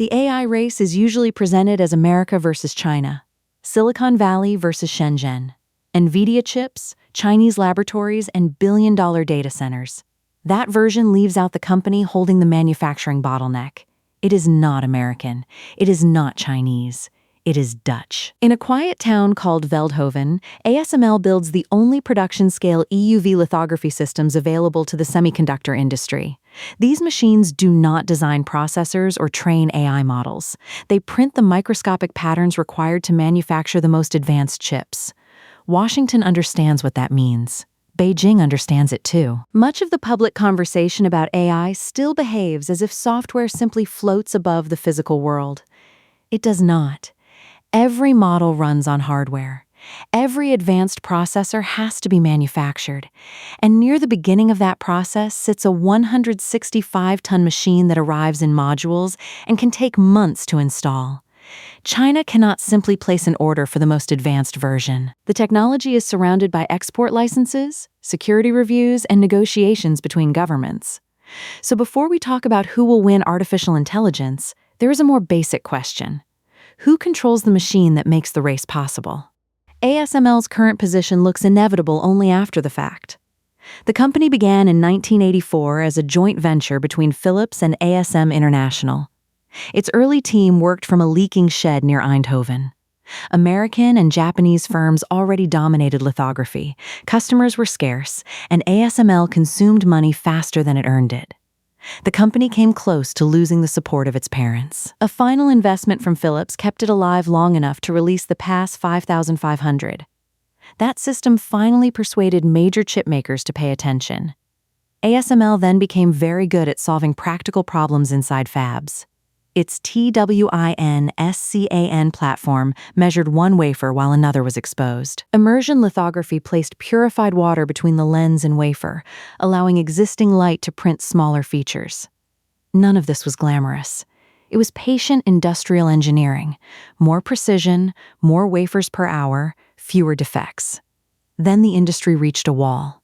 The AI race is usually presented as America versus China, Silicon Valley versus Shenzhen, NVIDIA chips, Chinese laboratories, and billion-dollar data centers. That version leaves out the company holding the manufacturing bottleneck. It is not American. It is not Chinese. It is Dutch. In a quiet town called Veldhoven, ASML builds the only production-scale EUV lithography systems available to the semiconductor industry. These machines do not design processors or train AI models. They print the microscopic patterns required to manufacture the most advanced chips. Washington understands what that means. Beijing understands it too. Much of the public conversation about AI still behaves as if software simply floats above the physical world. It does not. Every model runs on hardware. Every advanced processor has to be manufactured. And near the beginning of that process sits a 165-ton machine that arrives in modules and can take months to install. China cannot simply place an order for the most advanced version. The technology is surrounded by export licenses, security reviews, and negotiations between governments. So before we talk about who will win artificial intelligence, there is a more basic question. Who controls the machine that makes the race possible? ASML's current position looks inevitable only after the fact. The company began in 1984 as a joint venture between Philips and ASM International. Its early team worked from a leaking shed near Eindhoven. American and Japanese firms already dominated lithography, customers were scarce, and ASML consumed money faster than it earned it. The company came close to losing the support of its parents. A final investment from Philips kept it alive long enough to release the PAS 5500. That system finally persuaded major chip makers to pay attention. ASML then became very good at solving practical problems inside fabs. Its TWIN-SCAN platform measured one wafer while another was exposed. Immersion lithography placed purified water between the lens and wafer, allowing existing light to print smaller features. None of this was glamorous. It was patient industrial engineering. More precision, more wafers per hour, fewer defects. Then the industry reached a wall.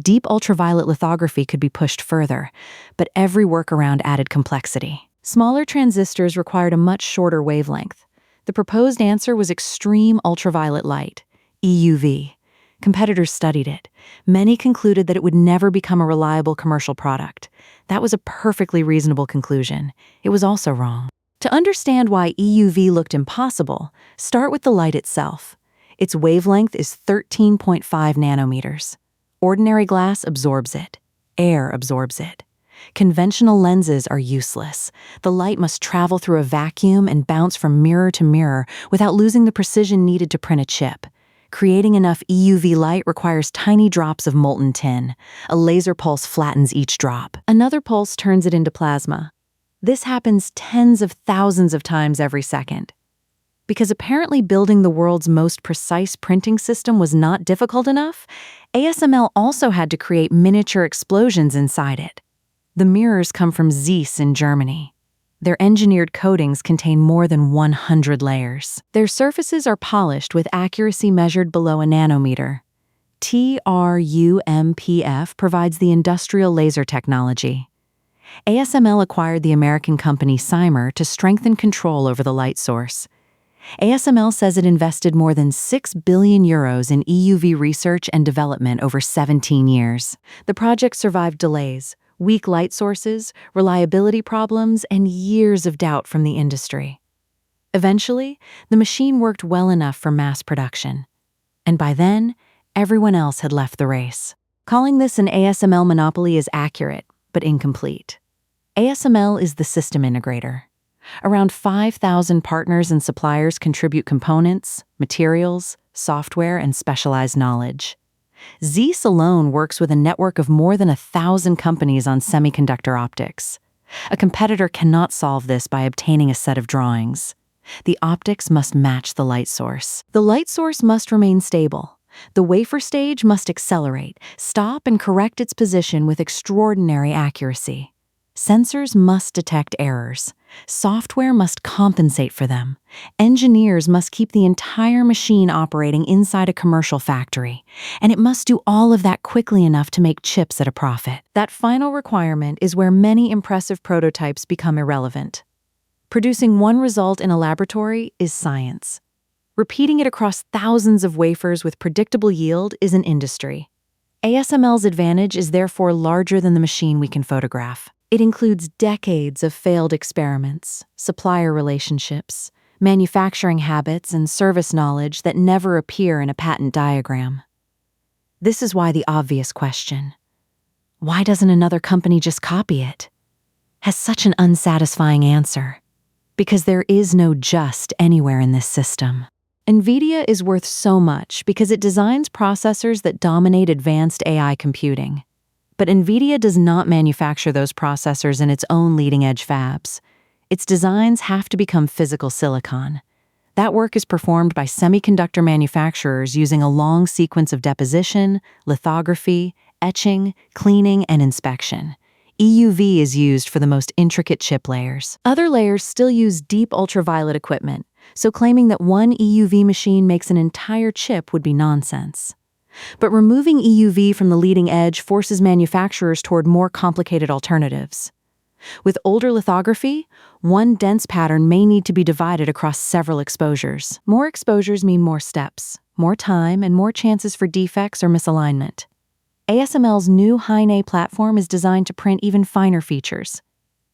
Deep ultraviolet lithography could be pushed further, but every workaround added complexity. Smaller transistors required a much shorter wavelength. The proposed answer was extreme ultraviolet light, EUV. Competitors studied it. Many concluded that it would never become a reliable commercial product. That was a perfectly reasonable conclusion. It was also wrong. To understand why EUV looked impossible, start with the light itself. Its wavelength is 13.5 nanometers. Ordinary glass absorbs it. Air absorbs it. Conventional lenses are useless. The light must travel through a vacuum and bounce from mirror to mirror without losing the precision needed to print a chip. Creating enough EUV light requires tiny drops of molten tin. A laser pulse flattens each drop. Another pulse turns it into plasma. This happens tens of thousands of times every second. Because apparently building the world's most precise printing system was not difficult enough, ASML also had to create miniature explosions inside it. The mirrors come from Zeiss in Germany. Their engineered coatings contain more than 100 layers. Their surfaces are polished with accuracy measured below a nanometer. TRUMPF provides the industrial laser technology. ASML acquired the American company Cymer to strengthen control over the light source. ASML says it invested more than 6 billion euros in EUV research and development over 17 years. The project survived delays, weak light sources, reliability problems, and years of doubt from the industry. Eventually, the machine worked well enough for mass production. And by then, everyone else had left the race. Calling this an ASML monopoly is accurate, but incomplete. ASML is the system integrator. Around 5,000 partners and suppliers contribute components, materials, software, and specialized knowledge. Zeiss alone works with a network of more than 1,000 companies on semiconductor optics. A competitor cannot solve this by obtaining a set of drawings. The optics must match the light source. The light source must remain stable. The wafer stage must accelerate, stop, and correct its position with extraordinary accuracy. Sensors must detect errors. Software must compensate for them. Engineers must keep the entire machine operating inside a commercial factory. And it must do all of that quickly enough to make chips at a profit. That final requirement is where many impressive prototypes become irrelevant. Producing one result in a laboratory is science. Repeating it across thousands of wafers with predictable yield is an industry. ASML's advantage is therefore larger than the machine we can photograph. It includes decades of failed experiments, supplier relationships, manufacturing habits, and service knowledge that never appear in a patent diagram. This is why the obvious question, why doesn't another company just copy it, has such an unsatisfying answer. Because there is no just anywhere in this system. NVIDIA is worth so much because it designs processors that dominate advanced AI computing. But NVIDIA does not manufacture those processors in its own leading-edge fabs. Its designs have to become physical silicon. That work is performed by semiconductor manufacturers using a long sequence of deposition, lithography, etching, cleaning, and inspection. EUV is used for the most intricate chip layers. Other layers still use deep ultraviolet equipment, so claiming that one EUV machine makes an entire chip would be nonsense. But removing EUV from the leading edge forces manufacturers toward more complicated alternatives. With older lithography, one dense pattern may need to be divided across several exposures. More exposures mean more steps, more time, and more chances for defects or misalignment. ASML's new High-NA platform is designed to print even finer features.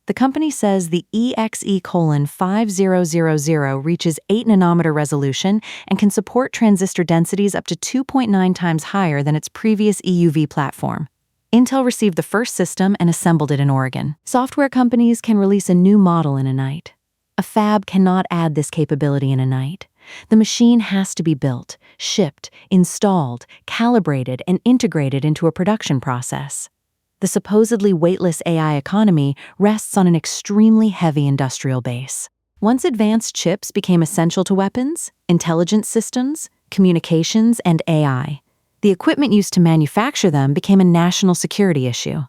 The company says the EXE:5000 reaches 8 nanometer resolution and can support transistor densities up to 2.9 times higher than its previous EUV platform. Intel received the first system and assembled it in Oregon. Software companies can release a new model in a night. A fab cannot add this capability in a night. The machine has to be built, shipped, installed, calibrated, and integrated into a production process. The supposedly weightless AI economy rests on an extremely heavy industrial base. Once advanced chips became essential to weapons, intelligence systems, communications, and AI, the equipment used to manufacture them became a national security issue.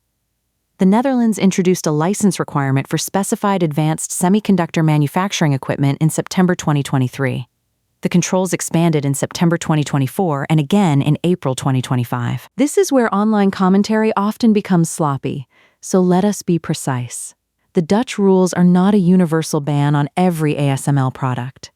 The Netherlands introduced a license requirement for specified advanced semiconductor manufacturing equipment in September 2023. The controls expanded in September 2024 and again in April 2025. This is where online commentary often becomes sloppy, so let us be precise. The Dutch rules are not a universal ban on every ASML product.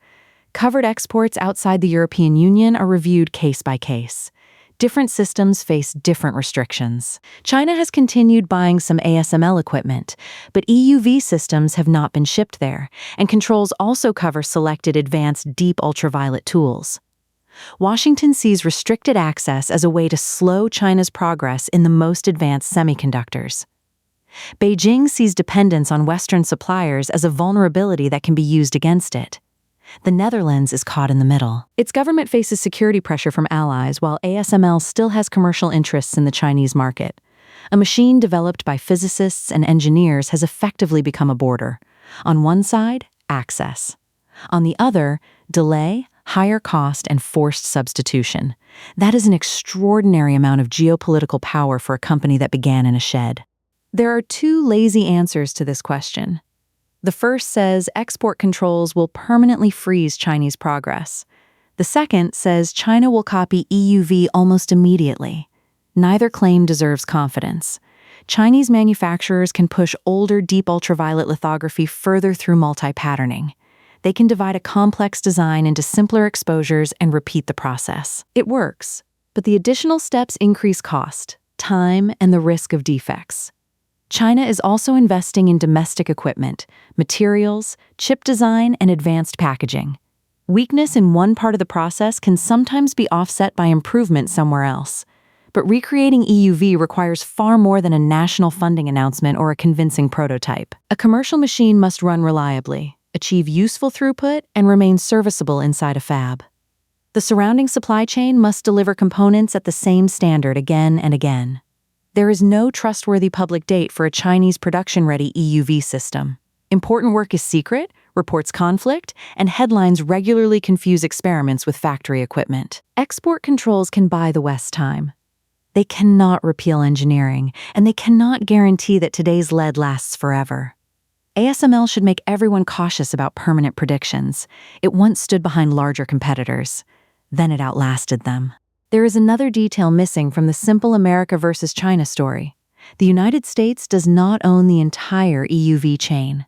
Covered exports outside the European Union are reviewed case by case. Different systems face different restrictions. China has continued buying some ASML equipment, but EUV systems have not been shipped there, and controls also cover selected advanced deep ultraviolet tools. Washington sees restricted access as a way to slow China's progress in the most advanced semiconductors. Beijing sees dependence on Western suppliers as a vulnerability that can be used against it. The Netherlands is caught in the middle. Its government faces security pressure from allies, while ASML still has commercial interests in the Chinese market. A machine developed by physicists and engineers has effectively become a border. On one side, access. On the other, delay, higher cost, and forced substitution. That is an extraordinary amount of geopolitical power for a company that began in a shed. There are two lazy answers to this question. The first says export controls will permanently freeze Chinese progress. The second says China will copy EUV almost immediately. Neither claim deserves confidence. Chinese manufacturers can push older deep ultraviolet lithography further through multi-patterning. They can divide a complex design into simpler exposures and repeat the process. It works, but the additional steps increase cost, time, and the risk of defects. China is also investing in domestic equipment, materials, chip design, and advanced packaging. Weakness in one part of the process can sometimes be offset by improvement somewhere else. But recreating EUV requires far more than a national funding announcement or a convincing prototype. A commercial machine must run reliably, achieve useful throughput, and remain serviceable inside a fab. The surrounding supply chain must deliver components at the same standard again and again. There is no trustworthy public date for a Chinese production-ready EUV system. Important work is secret, reports conflict, and headlines regularly confuse experiments with factory equipment. Export controls can buy the West time. They cannot repeal engineering, and they cannot guarantee that today's lead lasts forever. ASML should make everyone cautious about permanent predictions. It once stood behind larger competitors. Then it outlasted them. There is another detail missing from the simple America versus China story. The United States does not own the entire EUV chain.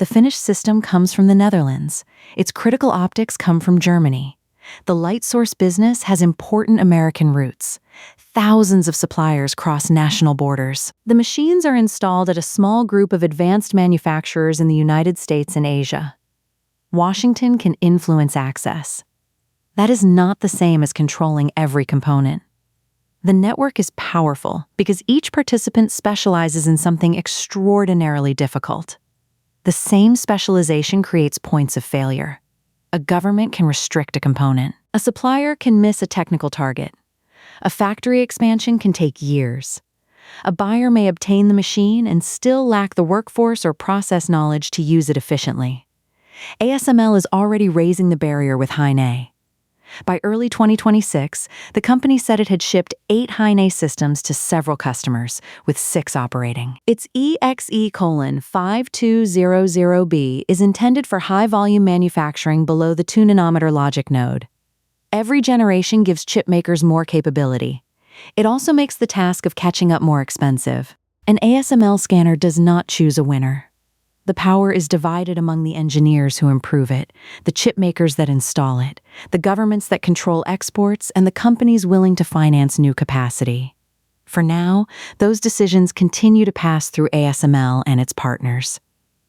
The finished system comes from the Netherlands. Its critical optics come from Germany. The light source business has important American roots. Thousands of suppliers cross national borders. The machines are installed at a small group of advanced manufacturers in the United States and Asia. Washington can influence access. That is not the same as controlling every component. The network is powerful because each participant specializes in something extraordinarily difficult. The same specialization creates points of failure. A government can restrict a component. A supplier can miss a technical target. A factory expansion can take years. A buyer may obtain the machine and still lack the workforce or process knowledge to use it efficiently. ASML is already raising the barrier with High-NA. By early 2026, the company said it had shipped 8 High-NA systems to several customers, with 6 operating. Its EXE:5200B is intended for high-volume manufacturing below the 2-nanometer logic node. Every generation gives chip makers more capability. It also makes the task of catching up more expensive. An ASML scanner does not choose a winner. The power is divided among the engineers who improve it, the chip makers that install it, the governments that control exports, and the companies willing to finance new capacity. For now, those decisions continue to pass through ASML and its partners.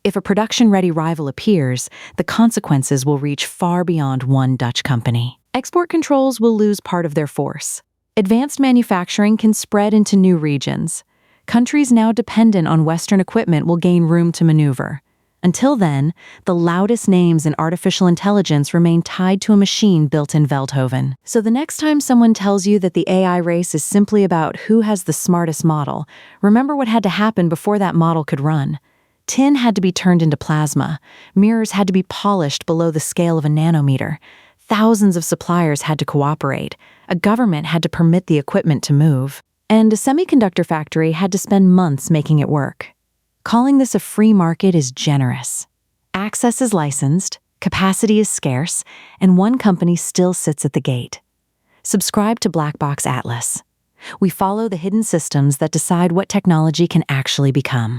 If a production-ready rival appears, the consequences will reach far beyond one Dutch company. Export controls will lose part of their force. Advanced manufacturing can spread into new regions. Countries now dependent on Western equipment will gain room to maneuver. Until then, the loudest names in artificial intelligence remain tied to a machine built in Veldhoven. So the next time someone tells you that the AI race is simply about who has the smartest model, remember what had to happen before that model could run. Tin had to be turned into plasma. Mirrors had to be polished below the scale of a nanometer. Thousands of suppliers had to cooperate. A government had to permit the equipment to move. And a semiconductor factory had to spend months making it work. Calling this a free market is generous. Access is licensed, capacity is scarce, and one company still sits at the gate. Subscribe to Black Box Atlas. We follow the hidden systems that decide what technology can actually become.